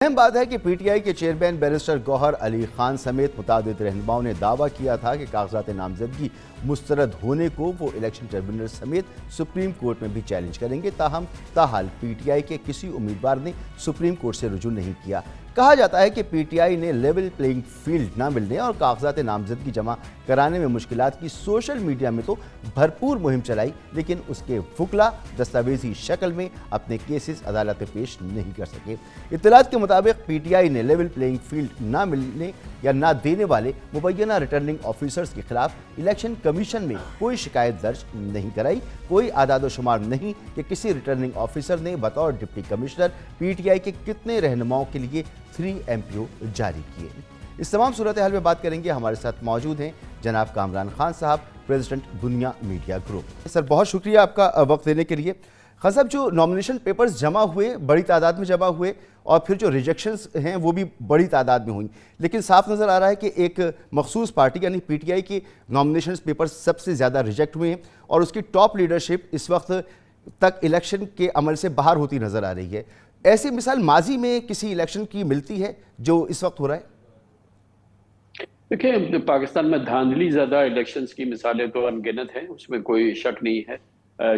اہم بات ہے کہ پی ٹی آئی کے چیئرمین بیرسٹر گوہر علی خان سمیت متعدد رہنماؤں نے دعویٰ کیا تھا کہ کاغذات نامزدگی مسترد ہونے کو وہ الیکشن ٹریبیونل سمیت سپریم کورٹ میں بھی چیلنج کریں گے، تاہم تاحال پی ٹی آئی کے کسی امیدوار نے سپریم کورٹ سے رجوع نہیں کیا۔ کہا جاتا ہے کہ پی ٹی آئی نے لیول پلینگ فیلڈ نہ ملنے اور کاغذات نامزدگی جمع کرانے میں مشکلات کی سوشل میڈیا میں تو بھرپور مہم چلائی، لیکن اس کے وکلا دستاویزی شکل میں اپنے کیسز عدالت میں پیش نہیں کر سکے۔ اطلاعات کے مطابق پی ٹی آئی نے لیول پلینگ فیلڈ نہ ملنے یا نہ دینے والے مبینہ ریٹرننگ آفیسرز کے خلاف الیکشن کمیشن میں کوئی شکایت درج نہیں کرائی۔ کوئی اعداد و شمار نہیں کہ کسی ریٹرننگ آفیسر نے بطور deputy commissioner P T I کے کتنے رہنماؤں کے لیے 3 MPO جاری کیے۔ اس تمام صورتحال میں بات کریں گے، ہمارے ساتھ موجود ہیں جناب کامران خان صاحب، پریزیڈنٹ دنیا میڈیا گروپ۔ سر بہت شکریہ آپ کا وقت دینے کے لیے۔ خان صاحب، جو نامنیشن پیپرز جمع ہوئے بڑی تعداد میں جمع ہوئے اور پھر جو ریجیکشنز ہیں وہ بھی بڑی تعداد میں ہوئیں، لیکن صاف نظر آ رہا ہے کہ ایک مخصوص پارٹی یعنی پی ٹی آئی کے نامنیشن پیپرز سب سے زیادہ ریجیکٹ ہوئے ہیں اور اس کی ٹاپ لیڈرشپ اس وقت تک الیکشن کے عمل سے باہر ہوتی نظر آ رہی ہے۔ ایسی مثال ماضی میں کسی الیکشن کی ملتی ہے جو اس وقت ہو رہا ہے؟ دیکھیں، پاکستان میں دھاندلی زیادہ الیکشنز کی مثالیں تو ان گنت ہیں، اس میں کوئی شک نہیں ہے۔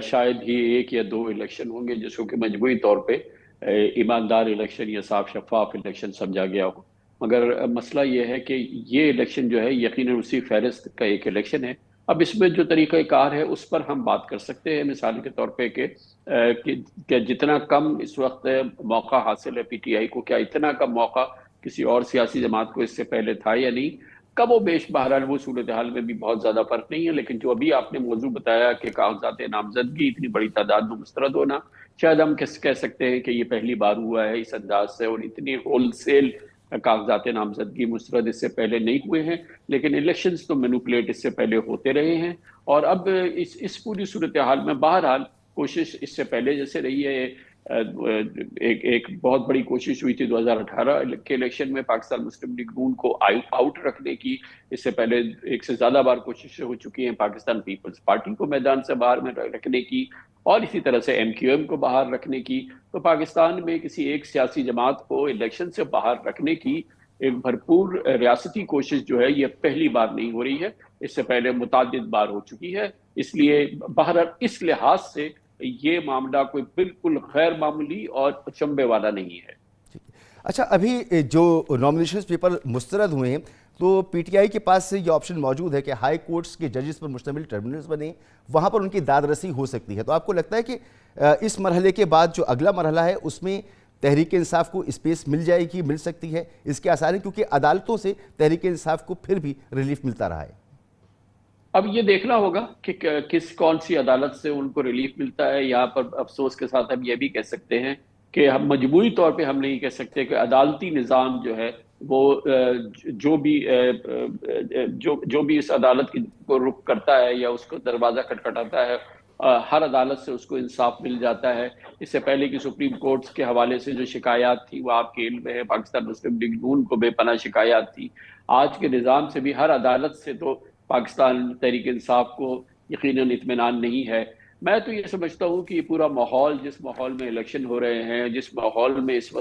شاید ہی 1 یا 2 الیکشن ہوں گے جس کو کہ مجموعی طور پہ ایماندار الیکشن یا صاف شفاف الیکشن سمجھا گیا ہو، مگر مسئلہ یہ ہے کہ یہ الیکشن جو ہے یقیناً اسی فہرست کا ایک الیکشن ہے۔ اب اس میں جو طریقہ کار ہے اس پر ہم بات کر سکتے ہیں، مثال کے طور پہ کہ جتنا کم اس وقت موقع حاصل ہے پی ٹی آئی کو، کیا اتنا کم موقع کسی اور سیاسی جماعت کو اس سے پہلے تھا یا نہیں؟ کم و بیش بہرحال وہ صورتحال میں بھی بہت زیادہ فرق نہیں ہے، لیکن جو ابھی آپ نے موضوع بتایا کہ کاغذات نامزدگی اتنی بڑی تعداد میں مسترد ہونا، شاید ہم کہہ سکتے ہیں کہ یہ پہلی بار ہوا ہے اس انداز سے، اور اتنی ہول سیل کاغذات نامزدگی مسترد اس سے پہلے نہیں ہوئے ہیں، لیکن الیکشنز تو مینوپولیٹ اس سے پہلے ہوتے رہے ہیں۔ اور اب اس پوری صورتحال میں بہرحال کوشش اس سے پہلے جیسے رہی ہے، ایک بہت بڑی کوشش ہوئی تھی 2018 کے الیکشن میں پاکستان مسلم لیگ نون کو آؤٹ رکھنے کی۔ اس سے پہلے 1 سے زیادہ بار کوششیں ہو چکی ہیں پاکستان پیپلز پارٹی کو میدان سے باہر میں رکھنے کی، اور اسی طرح سے MQM کو باہر رکھنے کی۔ تو پاکستان میں کسی ایک سیاسی جماعت کو الیکشن سے باہر رکھنے کی ایک بھرپور ریاستی کوشش جو ہے یہ پہلی بار نہیں ہو رہی ہے، اس سے پہلے متعدد بار ہو چکی ہے۔ اس لیے بہرحال اس لحاظ سے یہ معاملہ کوئی بالکل غیر معمولی اور اچنبھے والا نہیں ہے۔ اچھا، ابھی جو نامنیشن پیپر مسترد ہوئے ہیں تو پی ٹی آئی کے پاس سے یہ آپشن موجود ہے کہ ہائی کورٹس کے ججز پر مشتمل ٹربیونلز بنے، وہاں پر ان کی داد رسی ہو سکتی ہے۔ تو آپ کو لگتا ہے کہ اس مرحلے کے بعد جو اگلا مرحلہ ہے اس میں تحریک انصاف کو اسپیس مل جائے گی، مل سکتی ہے؟ اس کے آثار ہیں، کیونکہ عدالتوں سے تحریک انصاف کو پھر بھی ریلیف ملتا رہا ہے۔ اب یہ دیکھنا ہوگا کہ کون سی عدالت سے ان کو ریلیف ملتا ہے۔ یہاں پر افسوس کے ساتھ ہم یہ بھی کہہ سکتے ہیں کہ ہم مجموعی طور پہ ہم نہیں کہہ سکتے کہ عدالتی نظام جو ہے وہ جو بھی اس عدالت کو رخ کرتا ہے یا اس کو دروازہ کھٹکھٹاتا ہے، ہر عدالت سے اس کو انصاف مل جاتا ہے۔ اس سے پہلے کی سپریم کورٹس کے حوالے سے جو شکایات تھی وہ آپ کے علم میں ہے، پاکستان مسلم لیگ نون کو بے پناہ شکایات تھی۔ آج کے نظام سے بھی ہر عدالت سے تو پاکستان تحریک انصاف کو یقیناً اطمینان نہیں ہے۔ میں تو یہ سمجھتا ہوں کہ یہ پورا ماحول، جس ماحول میں الیکشن ہو رہے ہیں، جس ماحول میں اس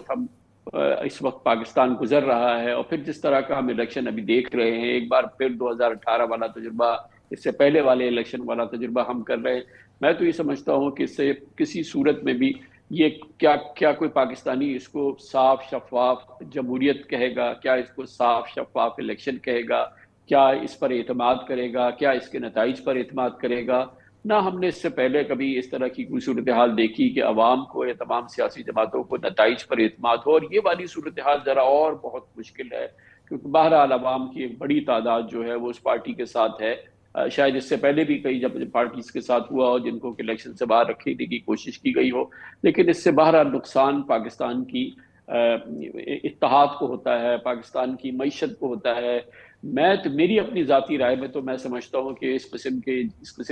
وقت پاکستان گزر رہا ہے، اور پھر جس طرح کا ہم الیکشن ابھی دیکھ رہے ہیں، ایک بار پھر 2018 والا تجربہ، اس سے پہلے والے الیکشن والا تجربہ ہم کر رہے ہیں، میں تو یہ سمجھتا ہوں کہ اس سے کسی صورت میں بھی یہ کیا کوئی پاکستانی اس کو صاف شفاف جمہوریت کہے گا؟ کیا اس کو صاف شفاف الیکشن کہے گا؟ کیا اس پر اعتماد کرے گا؟ کیا اس کے نتائج پر اعتماد کرے گا؟ نہ ہم نے اس سے پہلے کبھی اس طرح کی کوئی صورتحال دیکھی کہ عوام کو یا تمام سیاسی جماعتوں کو نتائج پر اعتماد ہو، اور یہ والی صورتحال ذرا اور بہت مشکل ہے، کیونکہ بہرحال عوام کی ایک بڑی تعداد جو ہے وہ اس پارٹی کے ساتھ ہے۔ شاید اس سے پہلے بھی کئی جب پارٹیز کے ساتھ ہوا ہو جن کو الیکشن سے باہر رکھنے کی کوشش کی گئی ہو، لیکن اس سے بہرحال نقصان پاکستان کی اتحاد کو ہوتا ہے، پاکستان کی معیشت کو ہوتا ہے۔ میری اپنی ذاتی رائے میں تو میں سمجھتا ہوں کہ اس قسم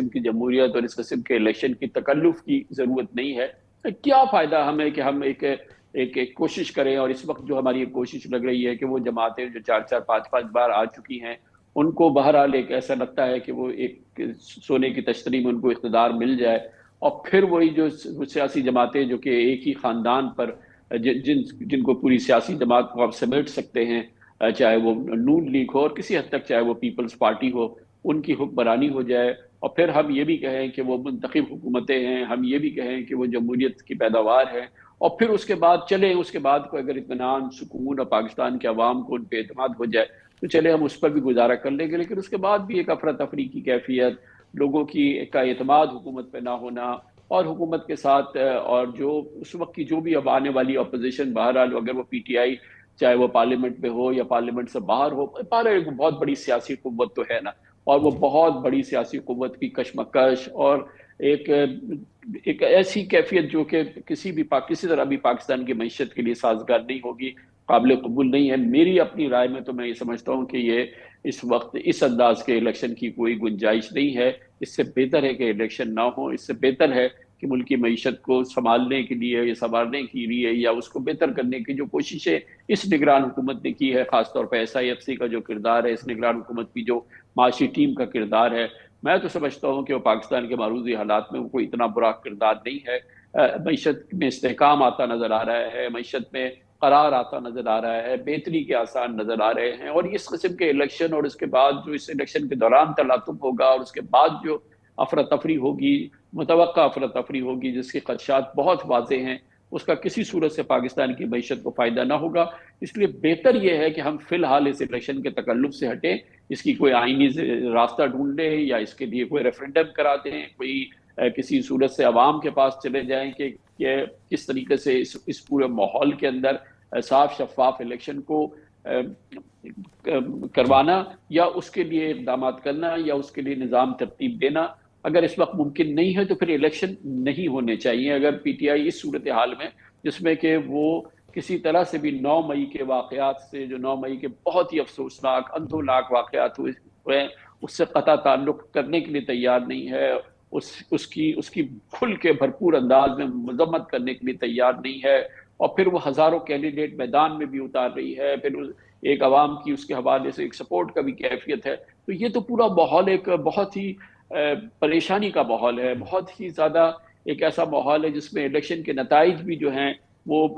کی جمہوریت اور اس قسم کے الیکشن کی تکلف کی ضرورت نہیں ہے۔ کیا فائدہ ہمیں کہ ہم ایک کوشش کریں، اور اس وقت جو ہماری ایک کوشش لگ رہی ہے کہ وہ جماعتیں جو 4 5 بار آ چکی ہیں ان کو بہرحال ایک ایسا لگتا ہے کہ وہ ایک سونے کی تشتری میں ان کو اقتدار مل جائے، اور پھر وہی جو سیاسی جماعتیں جو کہ ایک ہی خاندان پر جن کو پوری سیاسی جماعت کو آپ سمیٹ سکتے ہیں، چاہے وہ نون لیگ ہو اور کسی حد تک چاہے وہ پیپلز پارٹی ہو، ان کی حکمرانی ہو جائے، اور پھر ہم یہ بھی کہیں کہ وہ منتخب حکومتیں ہیں، ہم یہ بھی کہیں کہ وہ جمہوریت کی پیداوار ہے، اور پھر اس کے بعد چلے، اس کے بعد کو اگر اطمینان سکون اور پاکستان کے عوام کو ان پہ اعتماد ہو جائے تو چلے ہم اس پر بھی گزارا کر لیں گے، لیکن اس کے بعد بھی ایک افراتفری کی کیفیت، لوگوں کا اعتماد حکومت پہ نہ ہونا، اور حکومت کے ساتھ اور جو اس وقت کی جو بھی اب آنے والی اپوزیشن، بہرحال اگر وہ پی ٹی آئی چاہے وہ پارلیمنٹ میں ہو یا پارلیمنٹ سے باہر ہو، ایک بہت بڑی سیاسی قوت تو ہے نا، اور وہ جی بہت بڑی سیاسی قوت کی کشمکش اور ایک ایسی کیفیت جو کہ کسی طرح بھی پاکستان کی معیشت کے لیے سازگار نہیں ہوگی، قابل قبول نہیں ہے۔ میری اپنی رائے میں تو میں یہ سمجھتا ہوں کہ یہ اس وقت اس انداز کے الیکشن کی کوئی گنجائش نہیں ہے۔ اس سے بہتر ہے کہ الیکشن نہ ہو، اس سے بہتر ہے کہ ملک کی معیشت کو سنبھالنے کے لیے یا سنوارنے کے لیے یا اس کو بہتر کرنے کی جو کوششیں اس نگران حکومت نے کی ہے، خاص طور پہ ایس آئی ایف سی کا جو کردار ہے، اس نگران حکومت کی جو معاشی ٹیم کا کردار ہے، میں تو سمجھتا ہوں کہ وہ پاکستان کے معروضی حالات میں کوئی اتنا برا کردار نہیں ہے۔ معیشت میں استحکام آتا نظر آ رہا ہے، معیشت میں قرار آتا نظر آ رہا ہے، بہتری کے آثار نظر آ رہے ہیں، اور اس قسم کے الیکشن اور اس کے بعد جو اس الیکشن کے دوران تلاطم ہوگا اور اس کے بعد جو افراتفری ہوگی، متوقع افراتفری ہوگی جس کے خدشات بہت واضح ہیں، اس کا کسی صورت سے پاکستان کی معیشت کو فائدہ نہ ہوگا۔ اس لیے بہتر یہ ہے کہ ہم فی الحال اس الیکشن کے تکلف سے ہٹیں، اس کی کوئی آئینی راستہ ڈھونڈ لیں یا اس کے لیے کوئی ریفرنڈم کرا دیں، کوئی کسی صورت سے عوام کے پاس چلے جائیں کہ کس طریقے سے اس پورے ماحول کے اندر صاف شفاف الیکشن کو جی کروانا یا اس کے لیے اقدامات کرنا یا اس کے لیے نظام ترتیب دینا۔ اگر اس وقت ممکن نہیں ہے تو پھر الیکشن نہیں ہونے چاہیے۔ اگر پی ٹی آئی اس صورتحال میں جس میں کہ وہ کسی طرح سے بھی 9 مئی کے واقعات سے، جو 9 مئی کے بہت ہی افسوسناک اندھولاک واقعات ہوئے، اس سے قطع تعلق کرنے کے لیے تیار نہیں ہے، اس کی کھل کے بھرپور انداز میں مذمت کرنے کے لیے تیار نہیں ہے، اور پھر وہ ہزاروں کینڈیڈیٹ میدان میں بھی اتار رہی ہے، پھر ایک عوام کی اس کے حوالے سے ایک سپورٹ کا بھی کیفیت ہے، تو یہ تو پورا ماحول ایک بہت ہی پریشانی کا ماحول ہے، بہت ہی زیادہ ایک ایسا ماحول ہے جس میں الیکشن کے نتائج بھی جو ہیں وہ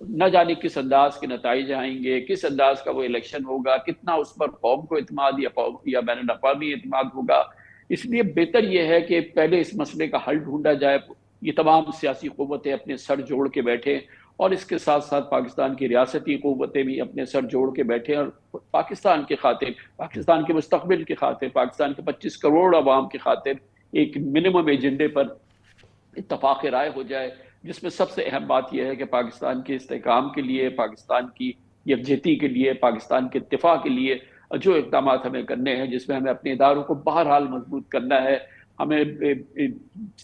نہ جانے کس انداز کے نتائج آئیں گے، کس انداز کا وہ الیکشن ہوگا، کتنا اس پر قوم کو اعتماد یا بین الاقوامی اعتماد ہوگا۔ اس لیے بہتر یہ ہے کہ پہلے اس مسئلے کا حل ڈھونڈا جائے، یہ تمام سیاسی قوتیں اپنے سر جوڑ کے بیٹھیں، اور اس کے ساتھ ساتھ پاکستان کی ریاستی قوتیں بھی اپنے سر جوڑ کے بیٹھیں، اور پاکستان کے خاطر، پاکستان کے مستقبل کی خاطر، پاکستان کے 25 کروڑ عوام کی خاطر ایک منیمم ایجنڈے پر اتفاق رائے ہو جائے، جس میں سب سے اہم بات یہ ہے کہ پاکستان کے استحکام کے لیے، پاکستان کی یکجہتی کے لیے، پاکستان کے اتفاق کے لیے جو اقدامات ہمیں کرنے ہیں، جس میں ہمیں اپنے اداروں کو بہرحال مضبوط کرنا ہے، ہمیں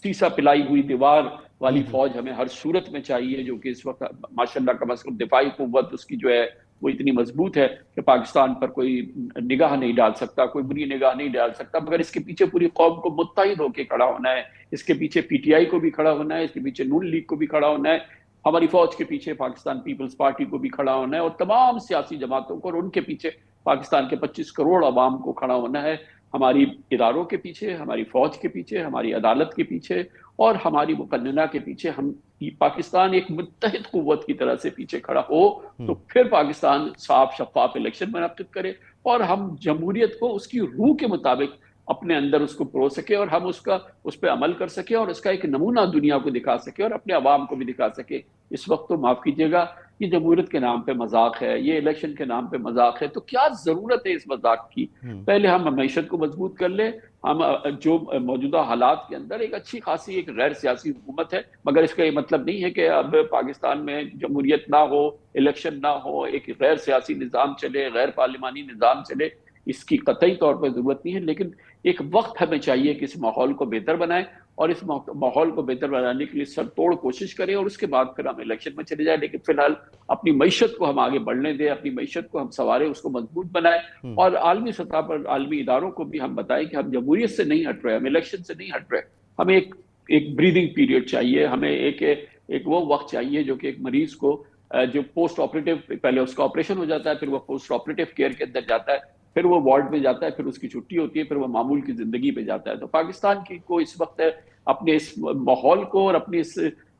سیسا پلائی ہوئی دیوار والی فوج ہمیں ہر صورت میں چاہیے، جو کہ اس وقت ماشاءاللہ کم از کم دفاعی قوت اس کی جو ہے وہ اتنی مضبوط ہے کہ پاکستان پر کوئی نگاہ نہیں ڈال سکتا، کوئی بری نگاہ نہیں ڈال سکتا، مگر اس کے پیچھے پوری قوم کو متحد ہو کے کھڑا ہونا ہے، اس کے پیچھے پی ٹی آئی کو بھی کھڑا ہونا ہے، اس کے پیچھے نون لیگ کو بھی کھڑا ہونا ہے، ہماری فوج کے پیچھے پاکستان پیپلز پارٹی کو بھی کھڑا ہونا ہے، اور تمام سیاسی جماعتوں کو اور ان کے پیچھے پاکستان کے 25 کروڑ عوام کو کھڑا ہونا ہے، ہماری اداروں کے پیچھے، ہماری فوج کے پیچھے، ہماری عدالت کے پیچھے اور ہماری مقننہ کے پیچھے۔ ہم پاکستان ایک متحد قوت کی طرح سے پیچھے کھڑا ہو تو پھر پاکستان صاف شفاف الیکشن منعقد کرے، اور ہم جمہوریت کو اس کی روح کے مطابق اپنے اندر اس کو پرو سکے، اور ہم اس پہ عمل کر سکے، اور اس کا ایک نمونہ دنیا کو دکھا سکے اور اپنے عوام کو بھی دکھا سکے۔ اس وقت تو معاف کیجیے گا، یہ جمہوریت کے نام پہ مذاق ہے، یہ الیکشن کے نام پہ مذاق ہے، تو کیا ضرورت ہے اس مذاق کی؟ پہلے ہم معیشت کو مضبوط کر لیں۔ ہم جو موجودہ حالات کے اندر ایک اچھی خاصی ایک غیر سیاسی حکومت ہے، مگر اس کا یہ مطلب نہیں ہے کہ اب پاکستان میں جمہوریت نہ ہو، الیکشن نہ ہو، ایک غیر سیاسی نظام چلے، غیر پارلیمانی نظام چلے، اس کی قطعی طور پر ضرورت نہیں ہے، لیکن ایک وقت ہمیں چاہیے کہ اس ماحول کو بہتر بنائیں، اور اس ماحول کو بہتر بنانے کے لیے سر توڑ کوشش کریں، اور اس کے بعد پھر ہم الیکشن میں چلے جائیں، لیکن فی الحال اپنی معیشت کو ہم آگے بڑھنے دیں، اپنی معیشت کو ہم سنواریں، اس کو مضبوط بنائیں، اور عالمی سطح پر عالمی اداروں کو بھی ہم بتائیں کہ ہم جمہوریت سے نہیں ہٹ رہے، ہم الیکشن سے نہیں ہٹ رہے، ہمیں ایک بریدنگ پیریڈ چاہیے، ہمیں ایک وہ وقت چاہیے جو کہ ایک مریض کو جو پوسٹ آپریٹو، پہلے اس کا آپریشن ہو جاتا ہے، پھر وہ پوسٹ آپریٹو کیئر کے اندر جاتا ہے، پھر وہ وارڈ میں جاتا ہے، پھر اس کی چھٹی ہوتی ہے، پھر وہ معمول کی زندگی پہ جاتا ہے۔ تو پاکستان کی کو اس وقت اپنے اس ماحول کو اور اپنی اس